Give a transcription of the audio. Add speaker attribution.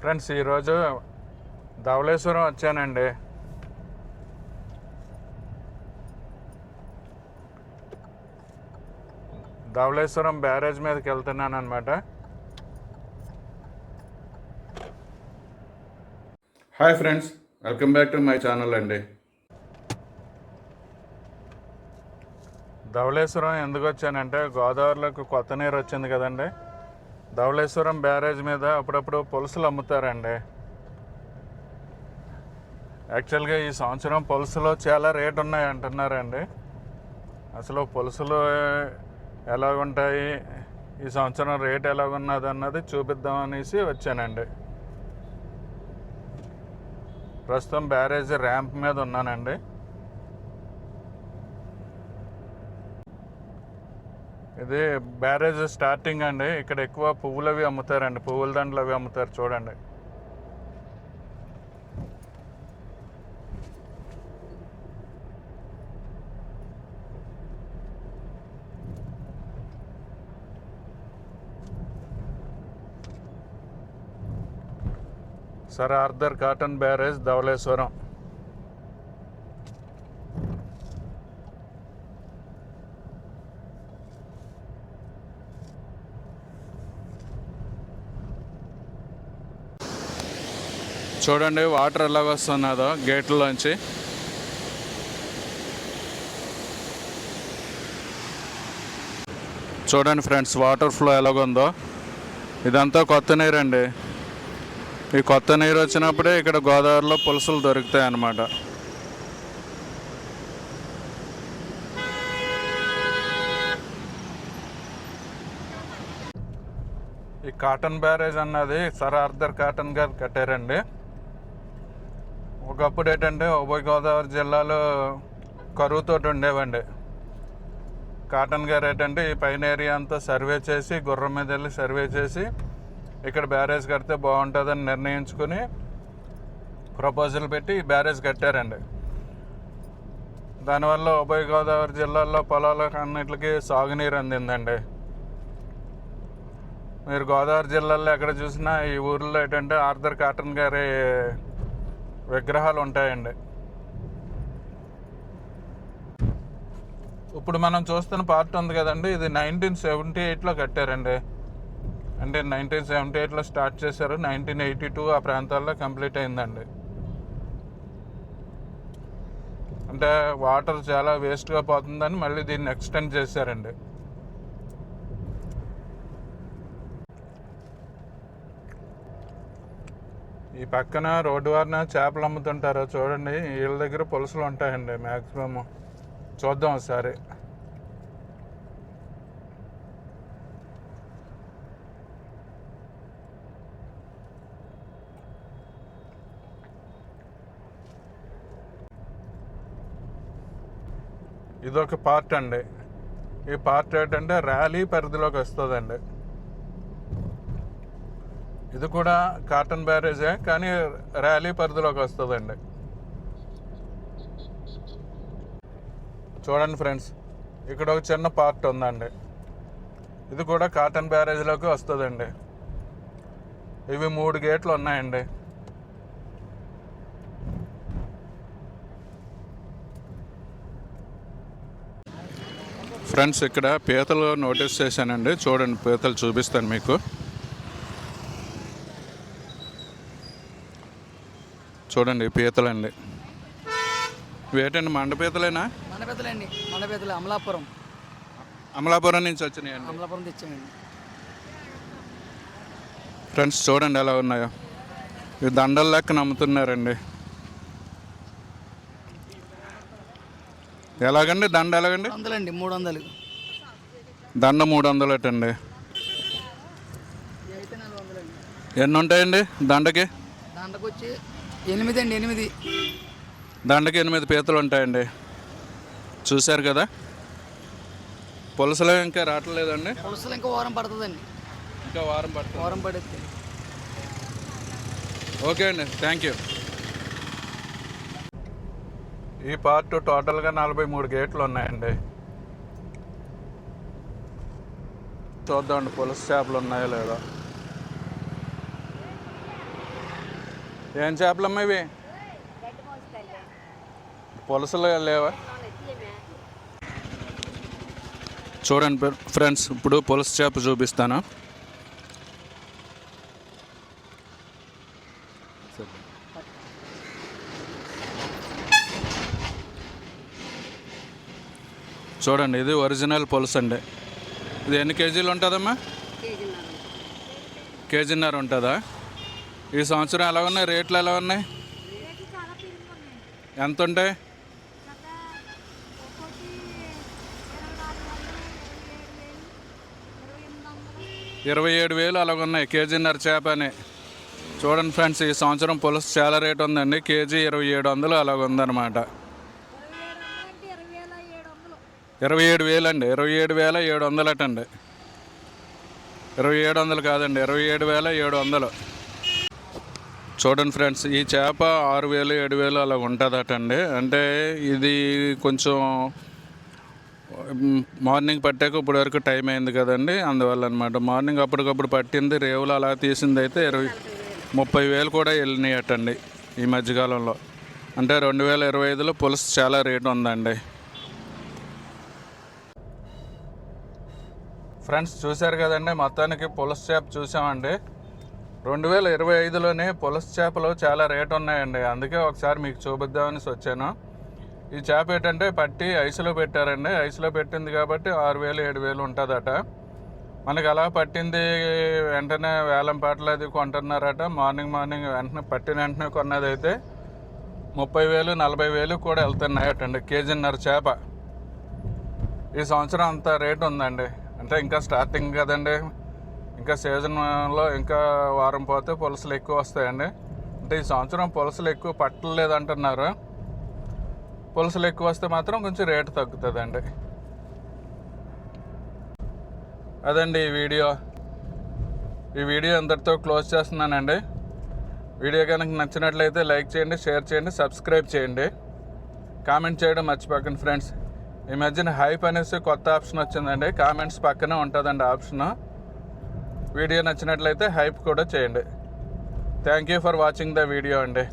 Speaker 1: Friends, ఈరోజు ధవళేశ్వరం వచ్చానండి. Dhavaleswaram barrage మీదకి వెళ్తున్నాను అనమాట. Hi friends, welcome back to my channel అండి. ధవళేశ్వరం ఎందుకు వచ్చానంటే, గోదావరిలోకి కొత్త నీరు వచ్చింది కదండి. ధవళేశ్వరం బ్యారేజ్ మీద అప్పుడప్పుడు పులుసులు అమ్ముతారండి. యాక్చువల్గా ఈ సంవత్సరం పులుసులో చాలా రేటు ఉన్నాయి అంటున్నారండి. అసలు పులుసులు ఎలాగుంటాయి, ఈ సంవత్సరం రేట్ ఎలాగున్నది అన్నది చూపిద్దామనేసి వచ్చానండి. ప్రస్తుతం బ్యారేజ్ ర్యాంప్ మీద ఉన్నానండి. ఇది బ్యారేజ్ స్టార్టింగ్ అండి. ఇక్కడ ఎక్కువ పువ్వులు అవి అమ్ముతారండి, పువ్వుల దండలు అవి అమ్ముతారు. చూడండి, Sir Arthur Cotton barrage Dhavaleswaram. చూడండి వాటర్ ఎలాగ వస్తున్నదో గేట్లోంచి. చూడండి ఫ్రెండ్స్, వాటర్ ఫ్లో ఎలాగుందో. ఇదంతా కొత్త నీరు అండి. ఈ కొత్త నీరు వచ్చినప్పుడే ఇక్కడ గోదావరిలో పులుసులు దొరుకుతాయి అన్నమాట. ఈ కాటన్ బ్యారేజ్ అన్నది సర్ ఆర్థర్ కాటన్ గారు కట్టారండి. ఒకప్పుడు ఏంటంటే ఉభయ గోదావరి జిల్లాలో కరువుతో ఉండేవండి. కాటన్ గారు ఏంటంటే ఈ పైన ఏరియా అంతా సర్వే చేసి, గుర్రం మీద వెళ్ళి సర్వే చేసి ఇక్కడ బ్యారేజ్ కడితే బాగుంటుందని నిర్ణయించుకుని ప్రపోజల్ పెట్టి ఈ బ్యారేజ్ కట్టారండి. దానివల్ల ఉభయ గోదావరి జిల్లాల్లో పొలాలకు అన్నిటికీ సాగునీరు అందిందండి. మీరు గోదావరి జిల్లాలో ఎక్కడ చూసినా ఈ ఊర్లో ఏంటంటే ఆర్థర్ కాటన్ గారి విగ్రహాలు ఉంటాయండి. ఇప్పుడు మనం చూస్తున్న పార్ట్ ఉంది కదండి, ఇది 1978లో కట్టారండి. అంటే 1978లో స్టార్ట్ చేశారు, 1982 ఆ ప్రాంతాల్లో కంప్లీట్ అయిందండి. అంటే వాటర్ చాలా వేస్ట్గా పోతుందని మళ్ళీ దీన్ని ఎక్స్టెండ్ చేశారండి. ఈ పక్కన రోడ్డు వారిన చేపలు అమ్ముతుంటారు చూడండి. వీళ్ళ దగ్గర పులుసులు ఉంటాయండి మ్యాక్సిమం. చూద్దాం ఒకసారి. ఇదొక పార్ట్ అండి. ఈ పార్ట్ ఏంటంటే ర్యాలీ పరిధిలోకి వస్తుందండి. ఇది కూడా కాటన్ బ్యారేజే, కానీ ర్యాలీ పరిధిలోకి వస్తుందండి. చూడండి ఫ్రెండ్స్, ఇక్కడ ఒక చిన్న పార్ట్ ఉందండి. ఇది కూడా కాటన్ బ్యారేజ్లోకి వస్తుందండి. ఇవి 3 గేట్లు ఉన్నాయండి. ఫ్రెండ్స్, ఇక్కడ పీతలు నోటీస్ చేశానండి. చూడండి, పీతలు చూపిస్తాను మీకు. చూడండి పీతలండి. వేటండి మండపీతలేనా?
Speaker 2: మండపీతలండి, మండపీతలు అమలాపురం.
Speaker 1: అమలాపురం నుంచి వచ్చినాయండి.
Speaker 2: అమలాపురం తెచ్చామండి.
Speaker 1: ఫ్రెండ్స్ చూడండి ఎలా ఉన్నాయో. ఇవి దండల లెక్క నమ్ముతున్నారండి. ఎలాగండి దండ? ఎలాగండి?
Speaker 2: 300 అండి, 300.
Speaker 1: దండ 300 అటండి. ఎన్ని ఉంటాయండి దండకి?
Speaker 2: దండకు వచ్చి 8 అండి, 8.
Speaker 1: దండకి 8 పీతలు ఉంటాయండి. చూశారు కదా. పులసలు ఇంకా రావట్లేదండి.
Speaker 2: పులసలు ఇంకా వారం పడుతుందండి.
Speaker 1: ఇంకా వారం
Speaker 2: పడుతుంది.
Speaker 1: ఓకే అండి, థ్యాంక్ యూ. ఈ పార్ట్ టోటల్గా 43 గేట్లు ఉన్నాయండి. చూద్దామండి పులస చేపలు ఉన్నాయో లేదో. ఏం చేపలమ్మా ఇవి? పులసలు లేవా? చూడండి ఫ్రెండ్స్, ఇప్పుడు పులస చేప చూపిస్తాను. చూడండి, ఇది ఒరిజినల్ పులస అండి. ఇది ఎన్ని కేజీలు ఉంటుందమ్మా? కేజీన్నర ఉంటుందా? ఈ సంవత్సరం ఎలా ఉన్నాయి రేట్లు? ఎలా ఉన్నాయి? ఎంత ఉంటాయి? 27,000 అలాగున్నాయి కేజీన్నర చేప అని. చూడండి ఫ్రెండ్స్, ఈ సంవత్సరం పులుసు చాలా రేటు ఉందండి. కేజీ 2700 అలాగ ఉందన్నమాట. 27,000 అండి. 27,700 అటండి. 2700 కాదండి, 27,700. చూడండి ఫ్రెండ్స్, ఈ చేప 6,000 7,000 అలా ఉంటుందటండి. అంటే ఇది కొంచెం మార్నింగ్ పట్టాక ఇప్పుడు వరకు టైం అయింది కదండి, అందువల్ల అనమాట. మార్నింగ్ అప్పటికప్పుడు పట్టింది రేవులు అలా తీసింది అయితే 30,000 కూడా వెళ్ళినాయి అటండి ఈ మధ్యకాలంలో. అంటే 2025లో పులుసు చాలా రేటు ఉందండి. ఫ్రెండ్స్ చూశారు కదండి, మొత్తానికి పులస చేప చూసామండి. 2025లోనే పులస చేపలు చాలా రేటు ఉన్నాయండి. అందుకే ఒకసారి మీకు చూపిద్దామని వచ్చాను. ఈ చేప ఏంటంటే పట్టి ఐసులో పెట్టారండి. ఐసులో పెట్టింది కాబట్టి 6,000 7,000 ఉంటుందట. మనకి అలా పట్టింది వెంటనే వేలం పాటలు అది కొంటున్నారట. మార్నింగ్ వెంటనే పట్టిన వెంటనే కొన్నది అయితే 30,000 40,000 కూడా వెళ్తున్నాయటండి కేజీన్నర చేప. ఈ సంవత్సరం అంత రేటు ఉందండి. అంటే ఇంకా స్టార్టింగ్ కదండి, ఇంకా సీజన్లో ఇంకా వారం పోతే పులసలు ఎక్కువ వస్తాయండి. అంటే ఈ సంవత్సరం పులసలు ఎక్కువ పట్టలేదంటున్నారు. పులసలు ఎక్కువ వస్తే మాత్రం కొంచెం రేటు తగ్గుతుందండి. అదండి ఈ వీడియో అందరితో క్లోజ్ చేస్తున్నానండి. వీడియో కనుక నచ్చినట్లయితే లైక్ చేయండి, షేర్ చేయండి, సబ్స్క్రైబ్ చేయండి, కామెంట్ చేయడం మర్చిపోకండి ఫ్రెండ్స్. ఈ మధ్యన హైప్ అనేసి కొత్త ఆప్షన్ వచ్చిందండి. కామెంట్స్ పక్కనే ఉంటుందండి ఆప్షన్. వీడియో నచ్చినట్లయితే హైప్ కూడా చేయండి. Thank you for watching the video అండి.